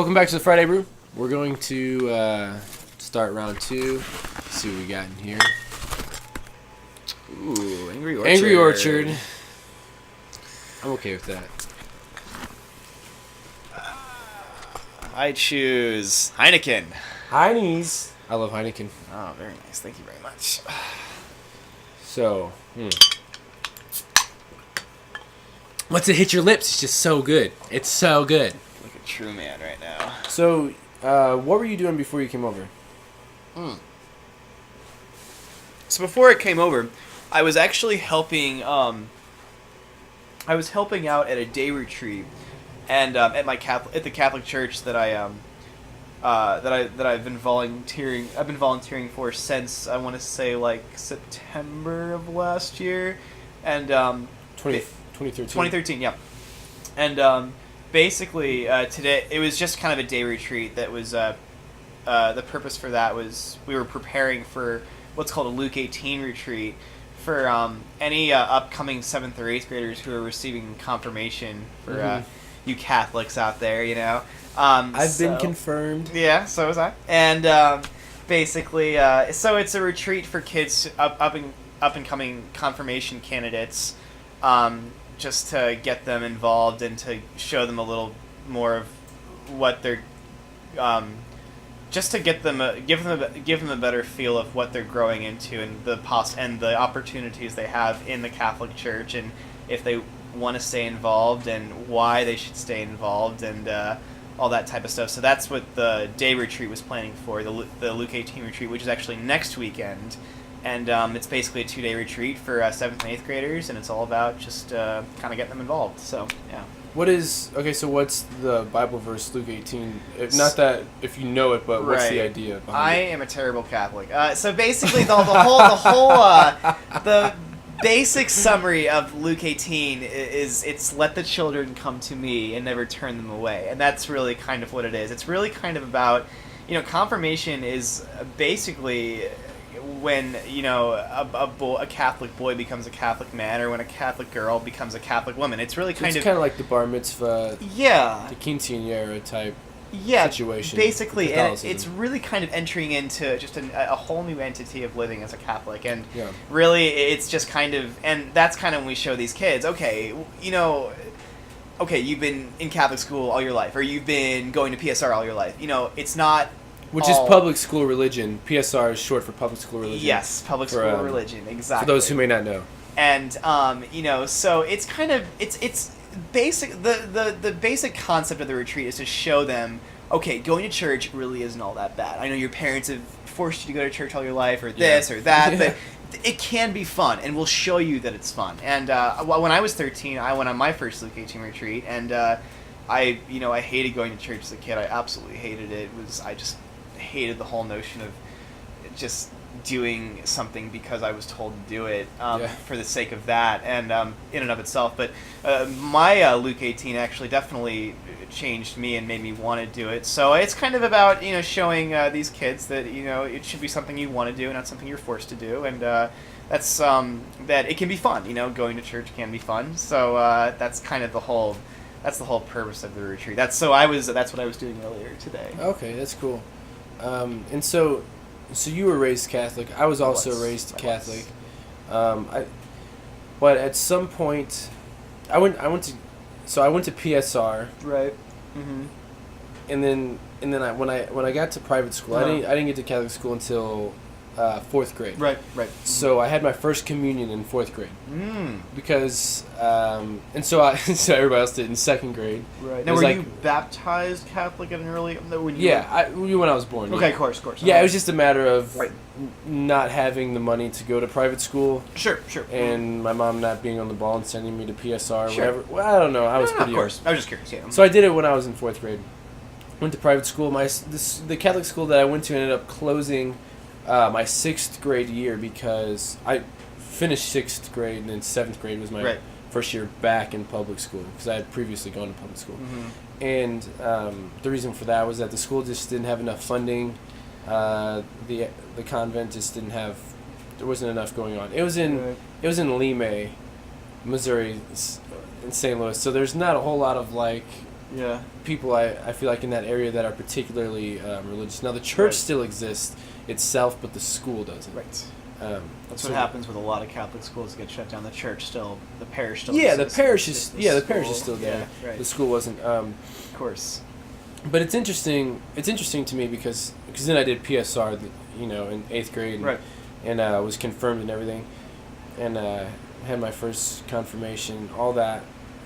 Welcome back to the Friday Brew. We're going to start round 2. See what we got in here. Ooh, Angry Orchard. Angry Orchard. I'm okay with that. I choose Heineken. Heine's. I love Heineken. Oh, very nice. Thank you very much. So, once it hits your lips, it's just so good. It's so good. Like a true man right now. So, what were you doing before you came over? So before I came over, I was actually helping. I was helping out at a day retreat, and at the Catholic church that I've been volunteering. I've been volunteering for since I want to say like September of last year, and 2013. 2013, yeah. And basically today it was just kind of a day retreat. That was the purpose for that was we were preparing for what's called a Luke 18 retreat for any upcoming 7th or 8th graders who are receiving confirmation for you Catholics out there, you know. I've been confirmed. Yeah, so was I. And basically, so it's a retreat for kids up and coming confirmation candidates, just to get them involved and to show them a little more of what they're, just to get them give them a better feel of what they're growing into and the opportunities they have in the Catholic Church, and if they want to stay involved and why they should stay involved and all that type of stuff. So that's what the day retreat was planning for, the Luke 18 retreat, which is actually next weekend. And it's basically a 2-day retreat for 7th and 8th graders, and it's all about just kind of getting them involved. So, yeah. So what's the Bible verse, Luke 18? Not that if you know it, but what's the idea behind it? I am a terrible Catholic. So basically the basic summary of Luke 18 is it's let the children come to me and never turn them away. And that's really kind of what it is. It's really kind of about, confirmation is basically when, a Catholic boy becomes a Catholic man, or when a Catholic girl becomes a Catholic woman. It's really kind of like the bar mitzvah, the quinceañera type situation. Basically, and it's really kind of entering into just a whole new entity of living as a Catholic, and really it's just kind of, and that's kind of when we show these kids, okay, you've been in Catholic school all your life, or you've been going to PSR all your life. It's not. Which is public school religion. PSR is short for public school religion. Yes, public school religion, exactly. For those who may not know. And so it's kind of it's basic. The basic concept of the retreat is to show them, okay, going to church really isn't all that bad. I know your parents have forced you to go to church all your life, or this or that, but it can be fun, and we'll show you that it's fun. And when I was 13, I went on my first Luke 18 retreat, and I hated going to church as a kid. I absolutely hated it. I just hated the whole notion of just doing something because I was told to do it for the sake of that, and in and of itself. But my Luke 18 actually definitely changed me and made me want to do it. So it's kind of about showing these kids that it should be something you want to do and not something you're forced to do, and that's that it can be fun. Going to church can be fun. So that's kind of the whole purpose of the retreat. That's what I was doing earlier today. Okay, that's cool. And so you were raised Catholic. I was also raised Catholic. But at some point, I went to PSR. Right. Mm-hmm. And then when I got to private school, I didn't get to Catholic school until 4th grade. Right. Mm-hmm. So I had my first communion in 4th grade. Because and so everybody else did in 2nd grade. Right. Now, were you baptized Catholic at an early? When I was born. Okay, of course. Yeah, it was just a matter of not having the money to go to private school. Sure. And my mom not being on the ball and sending me to PSR or whatever. Well, I don't know. I was pretty young. Of course. I was just curious. Yeah. So I did it when I was in 4th grade. Went to private school. The Catholic school that I went to ended up closing my 6th grade year because I finished 6th grade, and then 7th grade was my first year back in public school because I had previously gone to public school. Mm-hmm. And the reason for that was that the school just didn't have enough funding. The convent just didn't have. There wasn't enough going on. It was in Lima, Missouri, in St. Louis. So there's not a whole lot of Yeah. people I feel like in that area that are particularly religious. Now the church Right. still exists itself, but the school doesn't. Right. That's So- what happens with a lot of Catholic schools that get shut down. The church still, the parish still. Yeah, the exists. parish is The the parish is school- still there. Yeah, right. The school wasn't. Of course. But it's interesting. It's interesting to me because then I did PSR, in 8th grade, and, Right. and was confirmed and everything, and had my first confirmation, all that.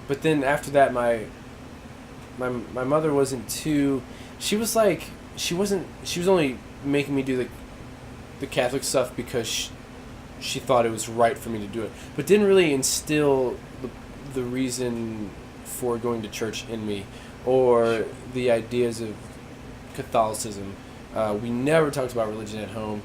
But then after that, my mother wasn't too. She was like she wasn't. She was only making me do the Catholic stuff because she thought it was right for me to do it, but didn't really instill the reason for going to church in me, or the ideas of Catholicism. We never talked about religion at home,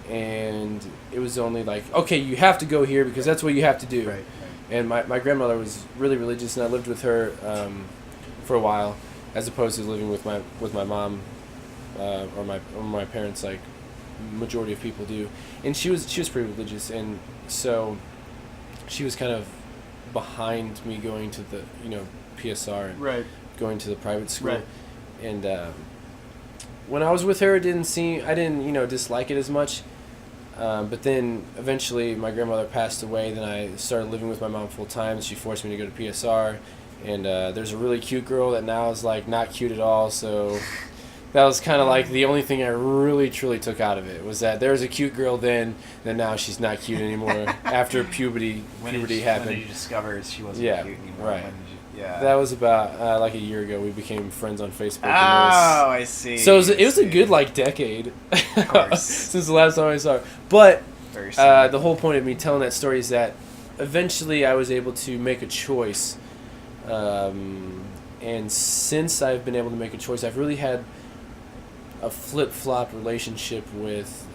and it was only like, okay, you have to go here because that's what you have to do. Right. And my grandmother was really religious, and I lived with her for a while, as opposed to living with my mom or my parents, like majority of people do. And she was pretty religious, and so she was kind of behind me going to the PSR and Right. going to the private school. Right. And when I was with her, I didn't dislike it as much. But then eventually my grandmother passed away. Then I started living with my mom full time. She forced me to go to PSR. And there's a really cute girl that now is like not cute at all. So that was kind of like the only thing I really truly took out of it, was that there was a cute girl then now she's not cute anymore after puberty happened. When did you discover she wasn't Yeah, cute anymore? right. When did you, yeah. That was about like a year ago. We became friends on Facebook. Oh, and I see. so it was a I good see. decade Of course. since the last time I saw her. But Very similar. the whole point of me telling that story is that eventually I was able to make a choice. And since I've been able to make a choice, I've really had a flip-flop relationship with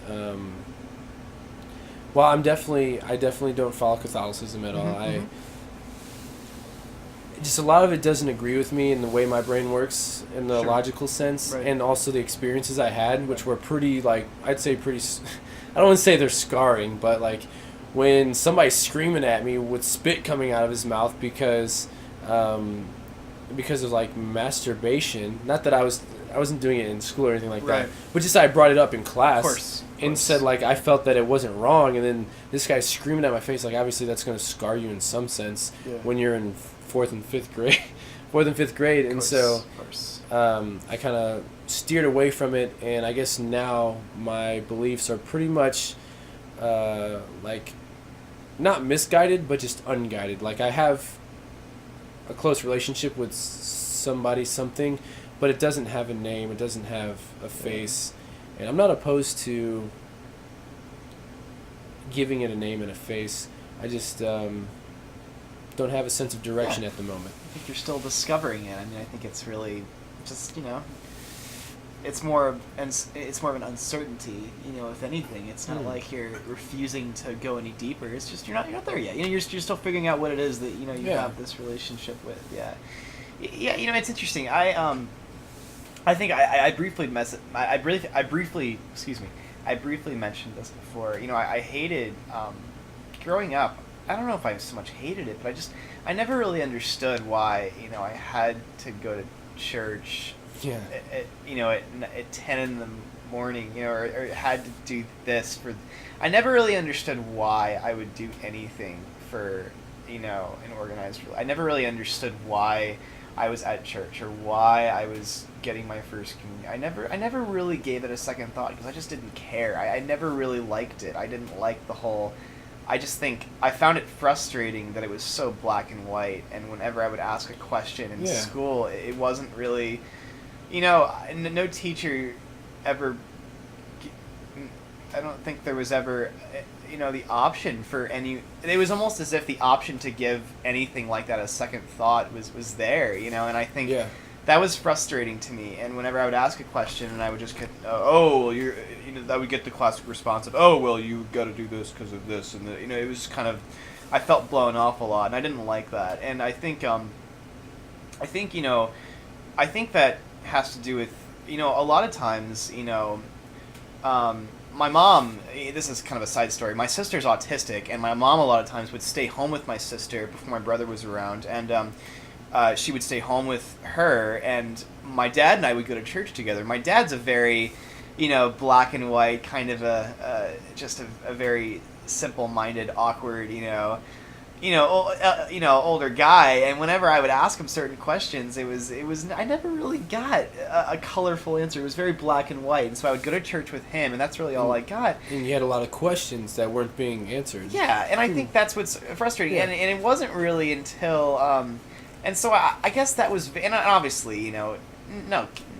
I definitely don't follow Catholicism at all. Mhm. Just a lot of it doesn't agree with me in the way my brain works in the Sure. logical sense, Right. and also the experiences I had, which were pretty, I'd say pretty, I don't want to say they're scarring, but when somebody's screaming at me with spit coming out of his mouth because of masturbation, not that I wasn't doing it in school or anything like that, Right. but just I brought it up in class. Of course. And said I felt that it wasn't wrong, and then this guy's screaming at my face, obviously that's going to scar you in some sense when you're in 4th and 5th grade, and so Of course. I kind of steered away from it, and I guess now my beliefs are pretty much not misguided, but just unguided. I have a close relationship with something, but it doesn't have a name, it doesn't have a face. And I'm not opposed to giving it a name and a face. I just don't have a sense of direction at the moment. I think you're still discovering it. I mean, I think it's really just it's more of an uncertainty. If anything, it's not like you're refusing to go any deeper. It's just you're not there yet. You're still figuring out what it is that you have this relationship with. Yeah. It's interesting. I think I briefly mentioned this before. I hated growing up. I don't know if I so much hated it, but I never really understood why I had to go to church. Yeah. At 10 in the morning, or had to do this for. I never really understood why I would do anything for an organized. I never really understood why I was at church or why I was getting my first communion. I never really gave it a second thought because I just didn't care. I never really liked it. I didn't like the whole. I just think I found it frustrating that it was so black and white, and whenever I would ask a question in school, it wasn't really, no teacher ever. I don't think there was ever, the option for any. It was almost as if the option to give anything like that a second thought was there, and I think that was frustrating to me. And whenever I would ask a question, and I would just get, I would get the classic response of, oh, well, you got to do this because of this, and it was kind of, I felt blown off a lot, and I didn't like that. And I think that has to do with, a lot of times, my mom, this is kind of a side story, my sister's autistic, and my mom a lot of times would stay home with my sister before my brother was around, and she would stay home with her, and my dad and I would go to church together. My dad's a very, black and white kind of just a very simple-minded, awkward, older guy. And whenever I would ask him certain questions, it was I never really got a colorful answer. It was very black and white. And so I would go to church with him, and that's really all I got. And you had a lot of questions that weren't being answered. Yeah, and I think that's what's frustrating. Yeah. And it wasn't really until, and so I guess that was, and obviously, no,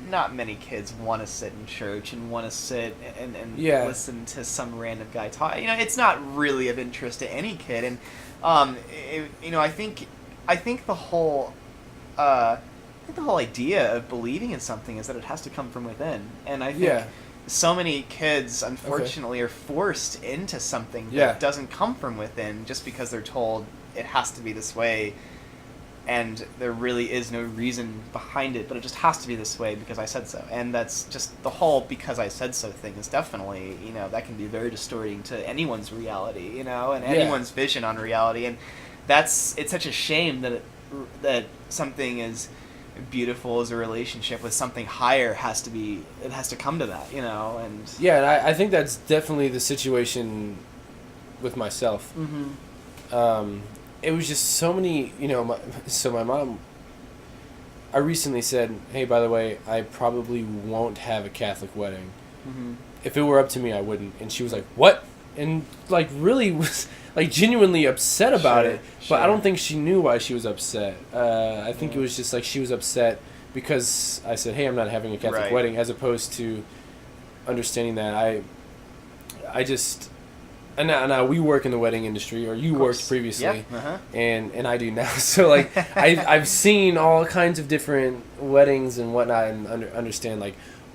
not many kids want to sit in church and want to sit and listen to some random guy talk. It's not really of interest to any kid. And I think the whole idea of believing in something is that it has to come from within. And I think so many kids, unfortunately, are forced into something that doesn't come from within just because they're told it has to be this way. And there really is no reason behind it, but it just has to be this way because I said so. And that's just the whole because I said so thing is definitely, that can be very distorting to anyone's reality, and anyone's vision on reality. And it's such a shame that something as beautiful as a relationship with something higher it has to come to that, and... Yeah, and I think that's definitely the situation with myself. Mm-hmm. It was just so many, so my mom, I recently said, hey, by the way, I probably won't have a Catholic wedding. Mm-hmm. If it were up to me, I wouldn't. And she was like, what? And, really was, genuinely upset about it. But I don't think she knew why she was upset. I think it was just, she was upset because I said, hey, I'm not having a Catholic wedding, as opposed to understanding that I just... And now we work in the wedding industry, or you worked previously, and I do now. So I've seen all kinds of different weddings and whatnot, and understand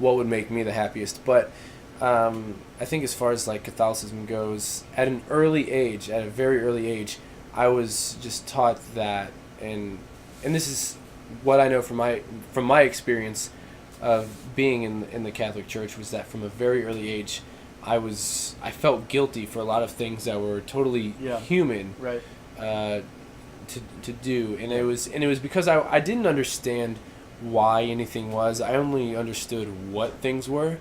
what would make me the happiest. But I think as far as Catholicism goes, at a very early age, I was just taught that, and this is what I know from my experience of being in the Catholic Church, was that from a very early age, I felt guilty for a lot of things that were totally human, to do, and it was because I didn't understand why anything was. I only understood what things were,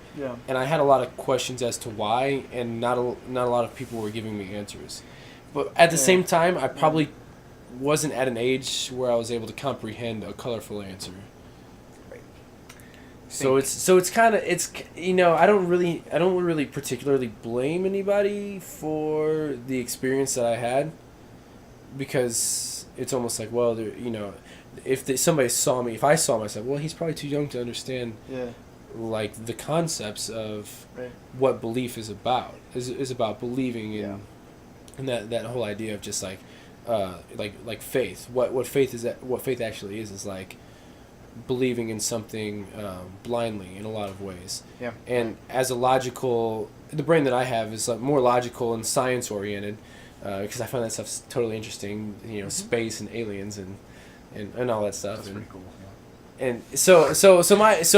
and I had a lot of questions as to why, and not a lot of people were giving me answers. But at the same time, I probably wasn't at an age where I was able to comprehend a colorful answer. So it's kind of I don't really particularly blame anybody for the experience that I had, because it's almost like, well, if somebody saw me, if I saw myself, well, he's probably too young to understand the concepts of what belief is about. Is about believing in, and that whole idea of just like faith. What faith actually is believing in something blindly in a lot of ways. Yeah. And as the brain that I have is more logical and science oriented, because I find that stuff's totally interesting. Space and aliens and all that stuff. That's pretty cool. Yeah. And so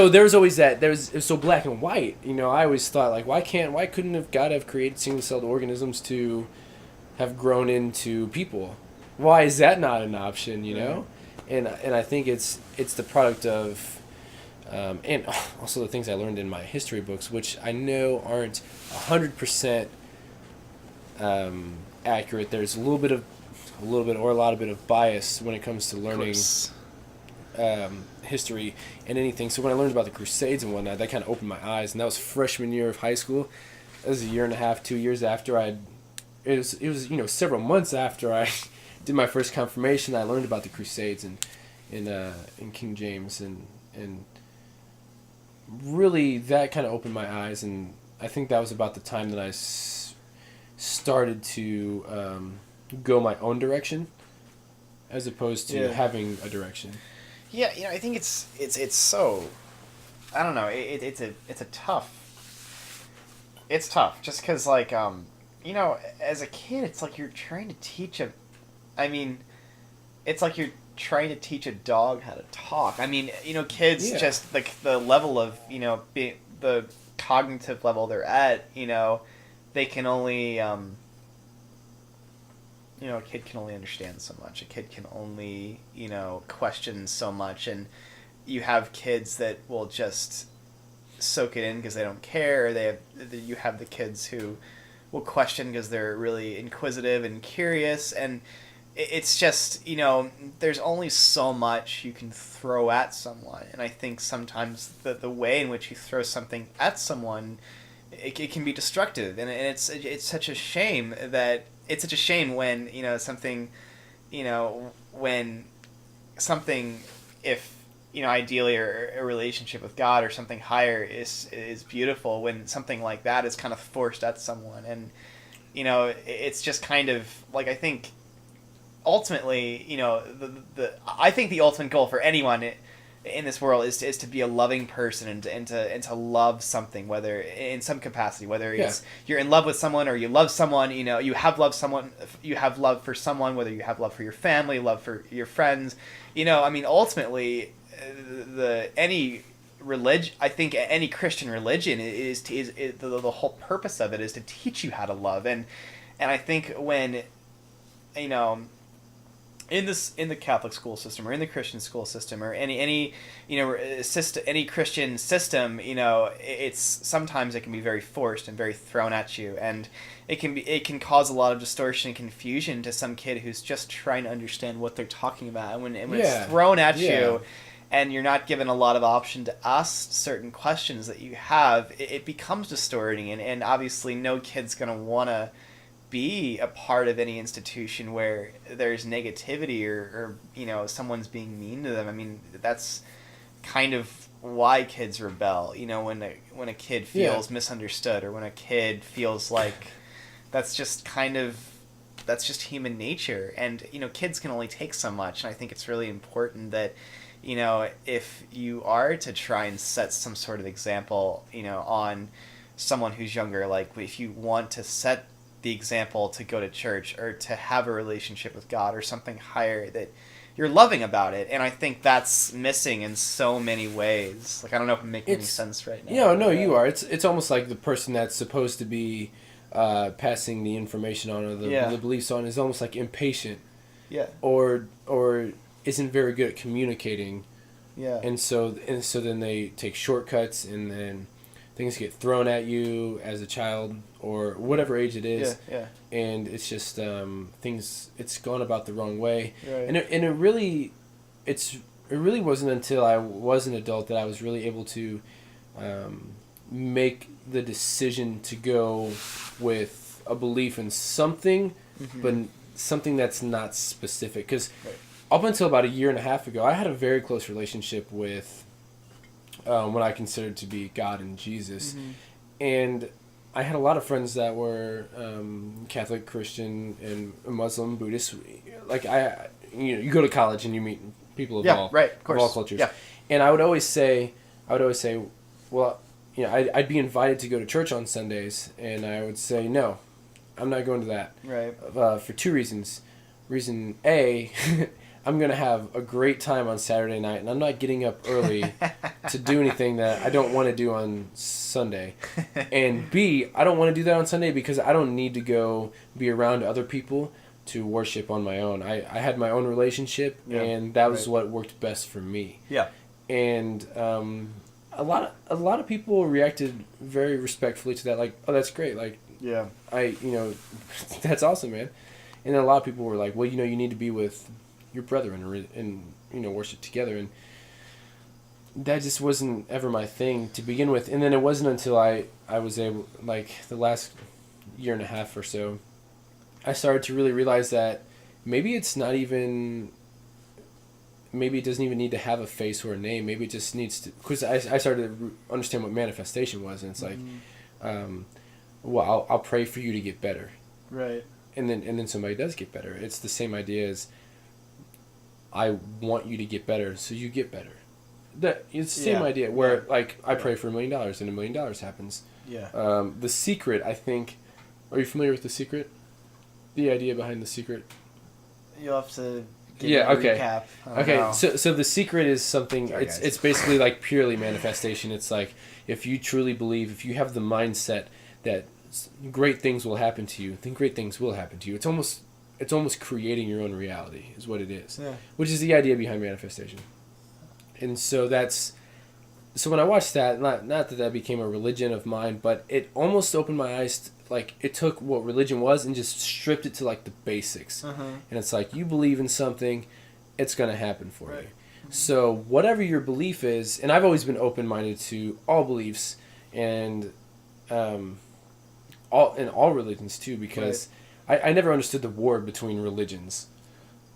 there was always that. It was so black and white. I always thought why couldn't God have created single-celled organisms to have grown into people? Why is that not an option? And I think it's the product of, and also the things I learned in my history books, which I know aren't 100% accurate. There's a little bit or a lot of bias when it comes to learning history and anything. So when I learned about the Crusades and whatnot, that kind of opened my eyes, and that was freshman year of high school. That was a year and a half, 2 years after it was several months after I did my first confirmation. I learned about the Crusades and in King James, and really that kind of opened my eyes, and I think that was about the time that I started to go my own direction, as opposed to having a direction. Yeah, I think it's so, I don't know, it's tough just because as a kid, it's like you're trying to teach it's like you're trying to teach a dog how to talk. Kids just the level of the cognitive level they're at. They can only a kid can only understand so much. A kid can only, question so much. And you have kids that will just soak it in because they don't care. Or you have the kids who will question because they're really inquisitive and curious. And it's just, there's only so much you can throw at someone. And I think sometimes the way in which you throw something at someone, it can be destructive. And it's such a shame that it's such a shame when, when something, if, ideally or a relationship with God or something higher is beautiful, when something like that is kind of forced at someone. And, it's just kind of like, I think ultimately, I think the ultimate goal for anyone in this world is to be a loving person and to love something, whether in some capacity, whether it's you're in love with someone or you love someone, you have love for someone, whether you have love for your family, love for your friends, ultimately any religion, I think any Christian religion is the whole purpose of it is to teach you how to love. And I think when, in the Catholic school system or in the Christian school system or any system, any Christian system, it's sometimes it can be very forced and very thrown at you, and it can cause a lot of distortion and confusion to some kid who's just trying to understand what they're talking about. And when it's thrown at you, and you're not given a lot of option to ask certain questions that you have, it becomes distorting, and obviously no kid's gonna want to be a part of any institution where there's negativity or someone's being mean to them. I mean, that's kind of why kids rebel, when a kid feels misunderstood, or when a kid feels like that's just human nature. And kids can only take so much, and I think it's really important that if you are to try and set some sort of example on someone who's younger, like if you want to set the example to go to church or to have a relationship with God or something higher, that you're loving about it. And I think that's missing in so many ways. Like, I don't know if I'm making any sense right now. No, you are. It's almost like the person that's supposed to be passing the information on, or the beliefs on, is almost like impatient. Yeah. Or isn't very good at communicating. Yeah. And so then they take shortcuts, and then things get thrown at you as a child or whatever age it is. Yeah. And it's just it's gone about the wrong way. Right. And it really wasn't until I was an adult that I was really able to make the decision to go with a belief in something, but something that's not specific. Because up until about a year and a half ago, I had a very close relationship with what I considered to be God and Jesus. And I had a lot of friends that were Catholic, Christian, and Muslim, Buddhist. Like, you go to college and you meet people of all cultures. Yeah. And I would always say, well, I'd be invited to go to church on Sundays, and I would say, no, I'm not going to that. Right. For two reasons. Reason A, I'm going to have a great time on Saturday night, and I'm not getting up early to do anything that I don't want to do on Sunday. And B, I don't want to do that on Sunday because I don't need to go be around other people to worship on my own. I had my own relationship, and that was what worked best for me. Yeah. And a lot of people reacted very respectfully to that, like, oh, that's great, like, that's awesome, man. And then a lot of people were like, well, you need to be with your brethren and worship together, and that just wasn't ever my thing to begin with. And then it wasn't until I was able, like, the last year and a half or so, I started to really realize that maybe it doesn't even need to have a face or a name. Maybe it just needs to, because I started to understand what manifestation was, and it's like, well, I'll pray for you to get better, right? And then somebody does get better. It's the same idea as, I want you to get better, so you get better. It's the same idea where, like, I pray for $1 million and $1 million happens. Yeah. The Secret, I think. Are you familiar with The Secret? The idea behind The Secret. You'll have to give me a recap. Okay. So The Secret is something. Sorry, it's basically like purely manifestation. It's like, if you truly believe, if you have the mindset that great things will happen to you, then great things will happen to you. It's almost it's almost creating your own reality is what it is, Yeah. which is the idea behind manifestation. And so so when I watched that, not that became a religion of mine, but it almost opened my eyes to, like, it took what religion was and just stripped it to like the basics. And it's like, you believe in something, it's going to happen for you. So whatever your belief is, and I've always been open-minded to all beliefs and all religions too, because I never understood the war between religions.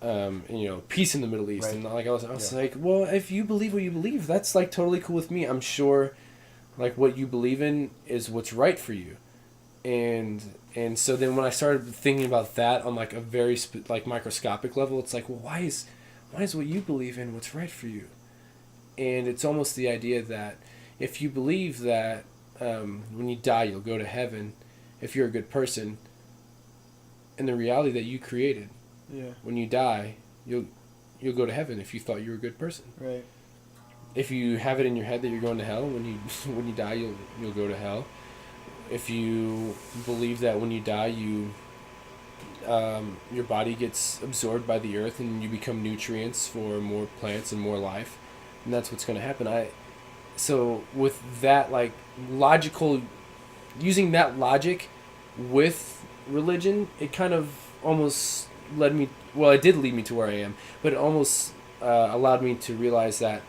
And, peace in the Middle East. And like I was like, well, if you believe what you believe, that's like totally cool with me. I'm sure like what you believe in is what's right for you. And so then when I started thinking about that on like a very microscopic level, it's like, well, why is what you believe in what's right for you? And it's almost the idea that if you believe that when you die you'll go to heaven if you're a good person, and the reality that you created, when you die you'll go to heaven if you thought you were a good person. Right. If you have it in your head that you're going to hell, when you die you'll go to hell. If you believe that when you die your body gets absorbed by the earth and you become nutrients for more plants and more life, and that's what's going to happen. So with that, like, logical, using that logic with religion, it kind of almost it did lead me to where I am, but it almost allowed me to realize that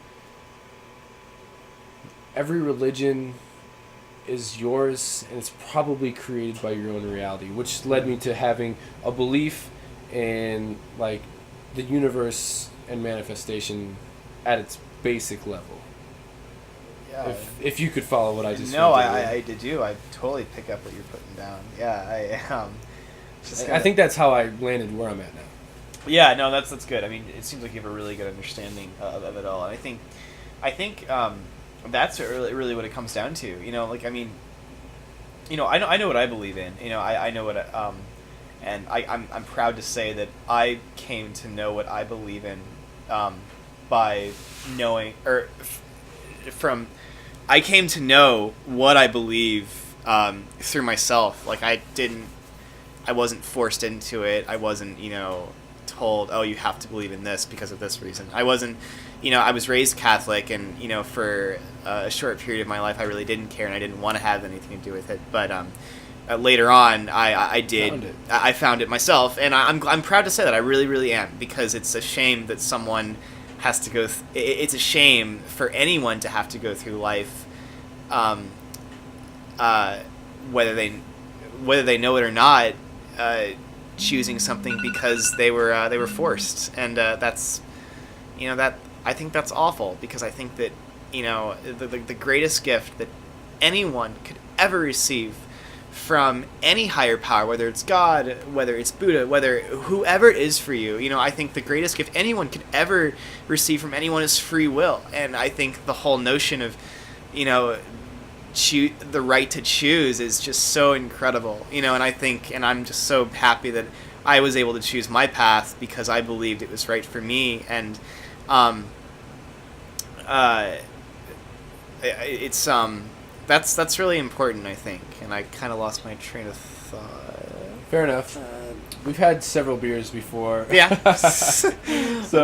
every religion is yours, and it's probably created by your own reality, which led me to having a belief in like the universe and manifestation at its basic level. Yeah. If you could follow what I just no, I do. I totally pick up what you're putting down. Yeah, I think that's how I landed where I'm at now. Yeah, no, that's good. I mean, it seems like you have a really good understanding of it all, and I think that's really what it comes down to. I know what I believe in. I know what and I'm proud to say that I came to know what I believe in by knowing, I came to know what I believe through myself. Like, I wasn't forced into it. I wasn't, told, oh, you have to believe in this because of this reason. I wasn't, I was raised Catholic, and, for a short period of my life, I really didn't care, and I didn't want to have anything to do with it. But later on, I did. I found it myself, and I'm proud to say that I really, really am, because it's a shame that someone has to go. It's a shame for anyone to have to go through life, whether they know it or not, choosing something because they were forced, and that's that I think that's awful, because I think that the greatest gift that anyone could ever receive from any higher power, whether it's God, whether it's Buddha, whether whoever it is for you, I think the greatest gift anyone could ever receive from anyone is free will. And I think the whole notion of the right to choose is just so incredible, and I'm just so happy that I was able to choose my path because I believed it was right for me. And it's that's really important, I think. And I kind of lost my train of thought. Fair enough. We've had several beers before. Yeah. So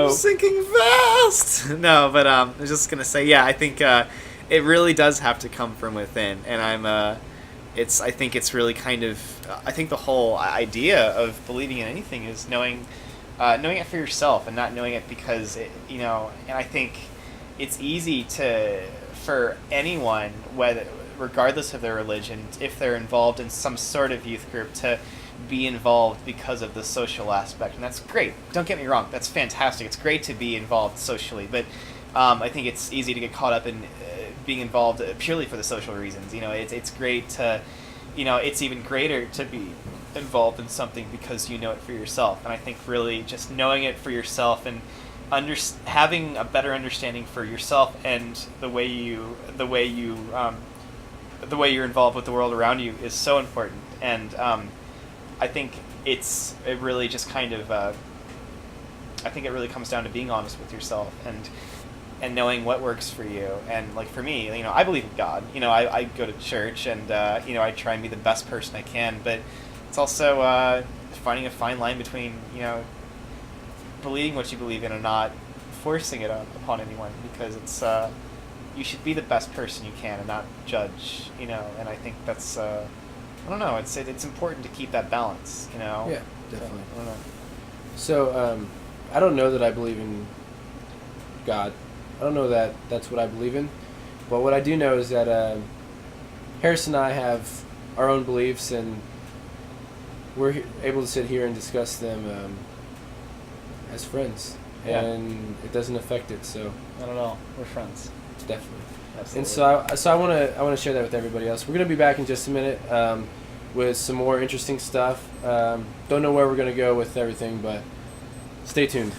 I'm sinking fast. No, but I was just gonna say, I think it really does have to come from within, and I think it's really kind of, I think the whole idea of believing in anything is knowing it for yourself, and not knowing it because and I think it's easy for anyone, regardless of their religion, if they're involved in some sort of youth group, to be involved because of the social aspect, and that's great. Don't get me wrong, that's fantastic. It's great to be involved socially, but I think it's easy to get caught up in being involved purely for the social reasons. It's great to, it's even greater to be involved in something because you know it for yourself. And I think really just knowing it for yourself and having a better understanding for yourself and the way you're involved with the world around you is so important. And I think it really just kind of I think it really comes down to being honest with yourself and knowing what works for you. And like for me, I believe in God. I go to church, and I try and be the best person I can. But It's also finding a fine line between, believing what you believe in and not forcing it upon anyone, because it's you should be the best person you can and not judge, and I think that's I don't know, it's important to keep that balance, Yeah, definitely. So, I don't know. So, I don't know that I believe in God. I don't know that that's what I believe in. But what I do know is that Harris and I have our own beliefs, and we're able to sit here and discuss them as friends. Yeah. And it doesn't affect it, so Not at all. We're friends. definitely. Absolutely. And so I want to share that with everybody else. We're going to be back in just a minute with some more interesting stuff. Don't know where we're going to go with everything, but stay tuned.